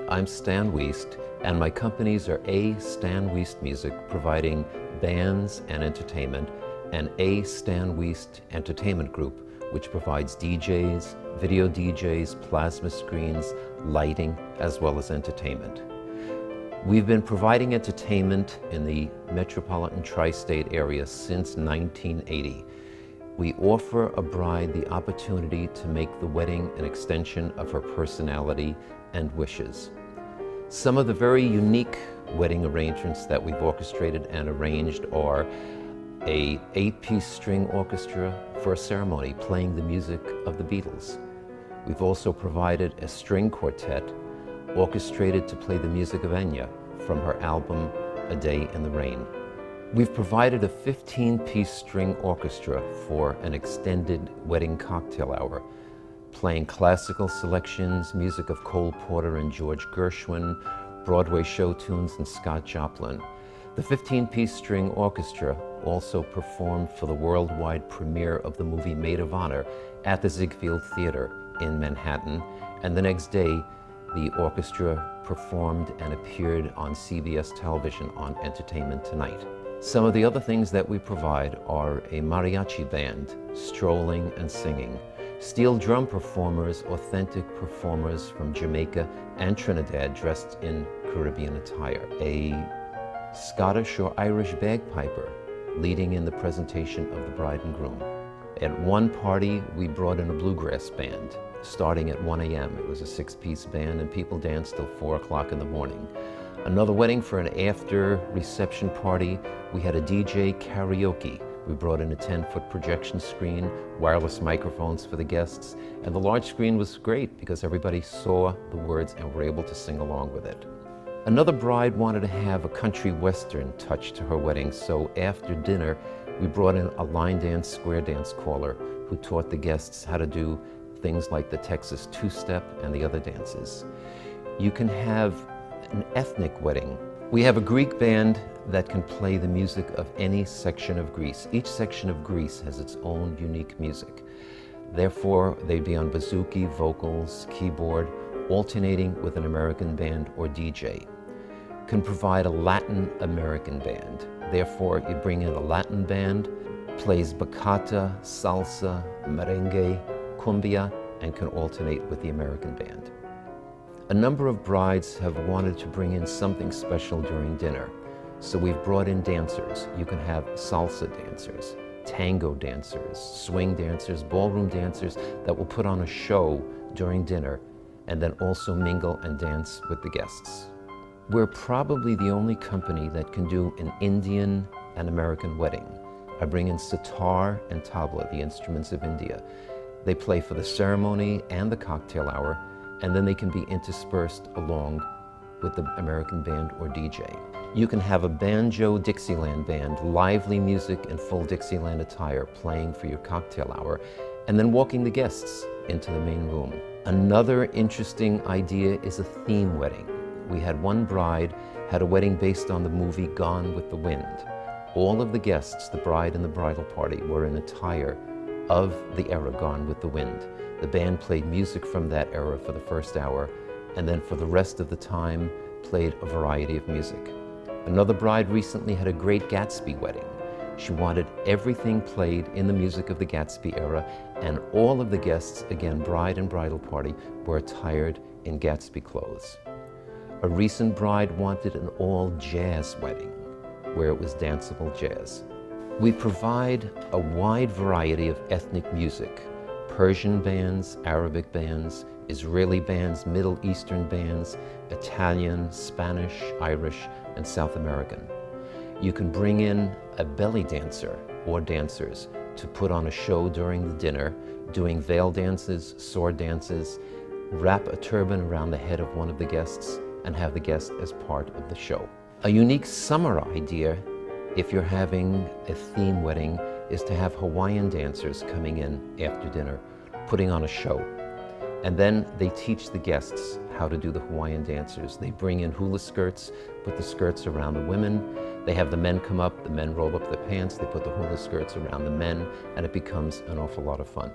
I'm Stan Wiest, and my companies are A. Stan Wiest Music, providing bands and entertainment, and A. Stan Wiest Entertainment Group, which provides DJs, video DJs, plasma screens, lighting, as well as entertainment. We've been providing entertainment in the metropolitan tri-state area since 1980. We offer a bride the opportunity to make the wedding an extension of her personality and wishes. Some of the very unique wedding arrangements that we've orchestrated and arranged are a 8-piece string orchestra for a ceremony playing the music of the Beatles. We've also provided a string quartet orchestrated to play the music of Enya from her album A Day in the Rain. We've provided a 15-piece string orchestra for an extended wedding cocktail hour, playing classical selections, music of Cole Porter and George Gershwin, Broadway show tunes and Scott Joplin. The 15-piece string orchestra also performed for the worldwide premiere of the movie Maid of Honor at the Ziegfeld Theater in Manhattan, and the next day the orchestra performed and appeared on CBS television on Entertainment Tonight. Some of the other things that we provide are a mariachi band, strolling and singing, steel drum performers, authentic performers from Jamaica and Trinidad dressed in Caribbean attire, a Scottish or Irish bagpiper leading in the presentation of the bride and groom. At one party, we brought in a bluegrass band, starting at 1 a.m. It was a 6-piece band and people danced till 4 o'clock in the morning. Another wedding for an after reception party, we had a DJ karaoke. We brought in a 10-foot projection screen, wireless microphones for the guests, and the large screen was great because everybody saw the words and were able to sing along with it. Another bride wanted to have a country western touch to her wedding, so after dinner, we brought in a line dance, square dance caller who taught the guests how to do things like the Texas two-step and the other dances. You can have an ethnic wedding. We have a Greek band that can play the music of any section of Greece. Each section of Greece has its own unique music. Therefore, they'd be on bouzouki, vocals, keyboard, alternating with an American band or DJ. Can provide a Latin American band. Therefore, you bring in a Latin band, plays bachata, salsa, merengue, cumbia, and can alternate with the American band. A number of brides have wanted to bring in something special during dinner, so we've brought in dancers. You can have salsa dancers, tango dancers, swing dancers, ballroom dancers that will put on a show during dinner and then also mingle and dance with the guests. We're probably the only company that can do an Indian and American wedding. I bring in sitar and tabla, the instruments of India. They play for the ceremony and the cocktail hour, and then they can be interspersed along with the American band or DJ. You can have a banjo Dixieland band, lively music in full Dixieland attire, playing for your cocktail hour, and then walking the guests into the main room. Another interesting idea is a theme wedding. We had one bride had a wedding based on the movie Gone with the Wind. All of the guests, the bride and the bridal party, were in attire of the era Gone with the Wind. The band played music from that era for the first hour, and then for the rest of the time played a variety of music. Another bride recently had a great Gatsby wedding. She wanted everything played in the music of the Gatsby era, and all of the guests, again, bride and bridal party, were attired in Gatsby clothes. A recent bride wanted an all-jazz wedding, where it was danceable jazz. We provide a wide variety of ethnic music: Persian bands, Arabic bands, Israeli bands, Middle Eastern bands, Italian, Spanish, Irish, and South American. You can bring in a belly dancer or dancers to put on a show during the dinner, doing veil dances, sword dances, wrap a turban around the head of one of the guests, and have the guest as part of the show. A unique summer idea, if you're having a theme wedding, is to have Hawaiian dancers coming in after dinner, putting on a show. And then they teach the guests how to do the Hawaiian dancers. They bring in hula skirts, put the skirts around the women. They have the men come up, the men roll up their pants, they put the hula skirts around the men, and it becomes an awful lot of fun.